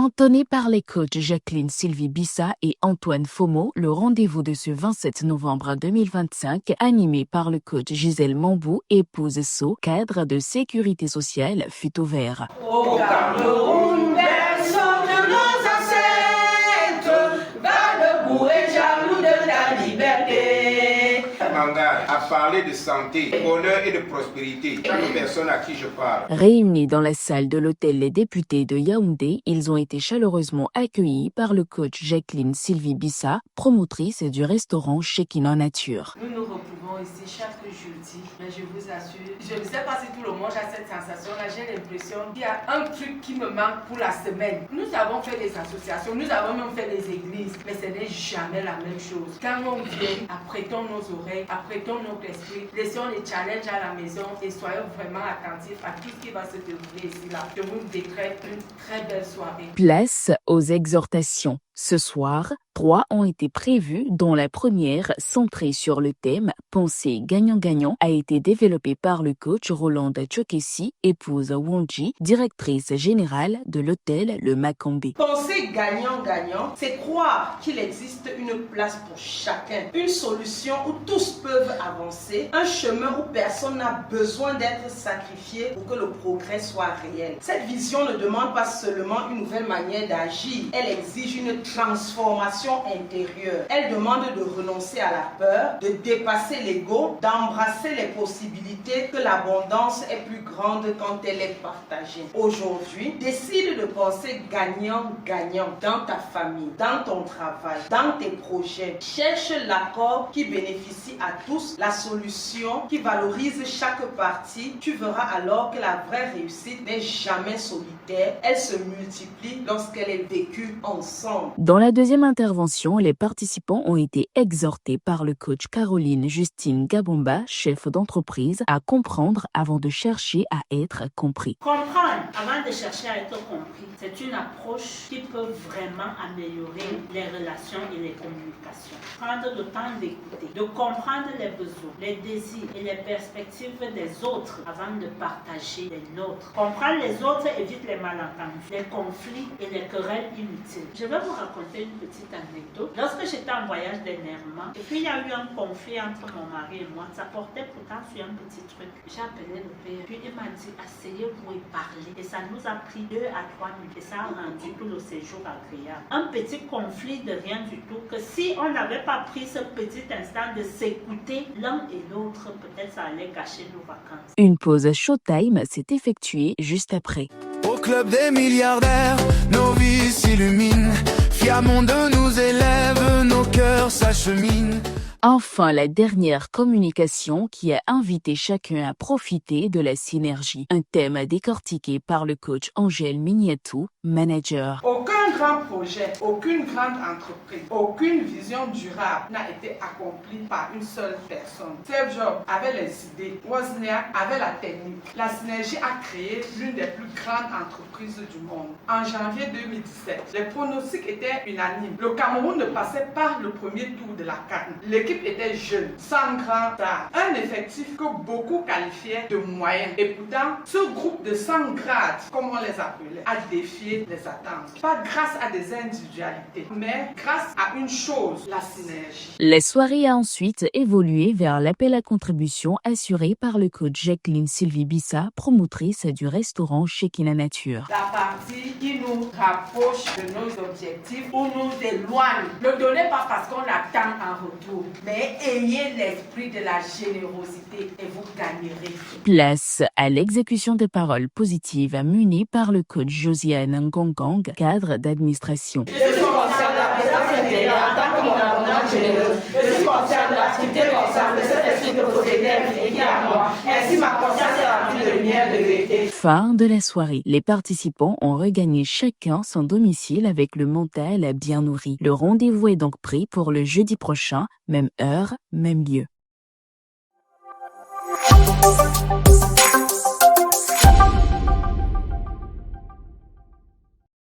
Mentonné par les coachs Jacqueline Sylvie Bissa et Antoine Fomo, le rendez-vous de ce 27 novembre 2025, animé par le coach Gisèle Mambou, épouse So, cadre de sécurité sociale, fut ouvert. Au Cameroun, personne de nos ancêtres va debout et jaloux de la liberté. M'engage à parler de santé, de bonheur et de prospérité. Chaque personne à qui je parle. Réunis dans la salle de l'hôtel Les Députés de Yaoundé, ils ont été chaleureusement accueillis par le coach Jacqueline Sylvie Bissa, promotrice du restaurant Shekinah Nature. Nous nous retrouvons ici chaque jeudi, mais je vous assure, je ne sais pas si tout le monde a cette sensation-là, j'ai l'impression qu'il y a un truc qui me manque pour la semaine. Nous avons fait des associations, nous avons même fait des églises, mais ce n'est jamais la même chose. Quand on vient, apprêtons nos oreilles, apprêtons notre esprit, laissons les challenges à la maison et soyons vraiment attentifs à tout ce qui va se dérouler ici là. Je vous décrète une très belle soirée. Place aux exhortations. Ce soir, 3 ont été prévues, dont la première, centrée sur le thème « Pensée gagnant-gagnant », a été développée par le coach Rolande Chokessi, épouse Wonji, directrice générale de l'hôtel Le Macambé. Penser gagnant-gagnant, c'est croire qu'il existe une place pour chacun, une solution où tous peuvent avancer, un chemin où personne n'a besoin d'être sacrifié pour que le progrès soit réel. Cette vision ne demande pas seulement une nouvelle manière d'agir, elle exige une transformation intérieure. Elle demande de renoncer à la peur, de dépasser l'ego, d'embrasser les possibilités, que l'abondance est plus grande quand elle est partagée. Aujourd'hui, décide de penser gagnant-gagnant dans ta famille, dans ton travail, dans tes projets. Cherche l'accord qui bénéficie à tous, la solution qui valorise chaque partie. Tu verras alors que la vraie réussite n'est jamais solitaire. Elle se multiplie lorsqu'elle est vécue ensemble. Dans la deuxième intervention, les participants ont été exhortés par le coach Caroline Justine Gabomba, chef d'entreprise, à comprendre avant de chercher à être compris. Comprendre avant de chercher à être compris, c'est une approche qui peut vraiment améliorer les relations et les communications. Prendre le temps d'écouter, de comprendre les besoins, les désirs et les perspectives des autres avant de partager les nôtres. Comprendre les autres évite les malentendus, les conflits et les querelles inutiles. Je vais vous raconter une petite anecdote. Lorsque j'étais en voyage d'énervement, et puis il y a eu un conflit entre mon mari et moi, ça portait pourtant sur un petit truc. J'ai appelé le père, puis il m'a dit, asseyez-vous et parlez. Et ça nous a pris 2 à 3 minutes, et ça a rendu tout le séjour agréable. Un petit conflit de rien du tout, que si on n'avait pas pris ce petit instant de s'écouter l'un et l'autre, peut-être ça allait gâcher nos vacances. Une pause Showtime s'est effectuée juste après. Au club des milliardaires, nos vies s'illuminent. Fiamment de nous élève, nos cœurs s'acheminent. Enfin, la dernière communication qui a invité chacun à profiter de la synergie. Un thème décortiqué par le coach Angèle Mignatou, manager. Aucun grand projet, aucune grande entreprise, aucune vision durable n'a été accomplie par une seule personne. Steve Jobs avait les idées, Wozniak avait la technique. La synergie a créé l'une des plus grandes entreprises du monde. En janvier 2017, les pronostics étaient unanimes. Le Cameroun ne passait pas le premier tour de la CAN. L'équipe était jeune, sans grand stars, un effectif que beaucoup qualifiaient de moyen. Et pourtant, ce groupe de 100 grades, comme on les appelait, a défié les attentes. Pas grâce à des individualités, mais grâce à une chose, la synergie. La soirée a ensuite évolué vers l'appel à contribution assuré par le coach Jacqueline Sylvie Bissa, promotrice du restaurant Shekinah Nature. La partie qui nous rapproche de nos objectifs ou nous éloigne. Ne donnez pas parce qu'on attend en retour, mais ayez l'esprit de la générosité et vous gagnerez. Place à l'exécution des paroles positives menées par le coach Josiane Ngongang, cadre d'administration. Je suis conscient de la présence intérieure en tant que mon abondance généreuse. Je suis conscient de l'activité consciente de cet esprit de procédé qui est à moi. Ainsi, ma conscience est remplie de lumière, de vérité. Fin de la soirée. Les participants ont regagné chacun son domicile avec le mental bien nourri. Le rendez-vous est donc pris pour le jeudi prochain, même heure, même lieu.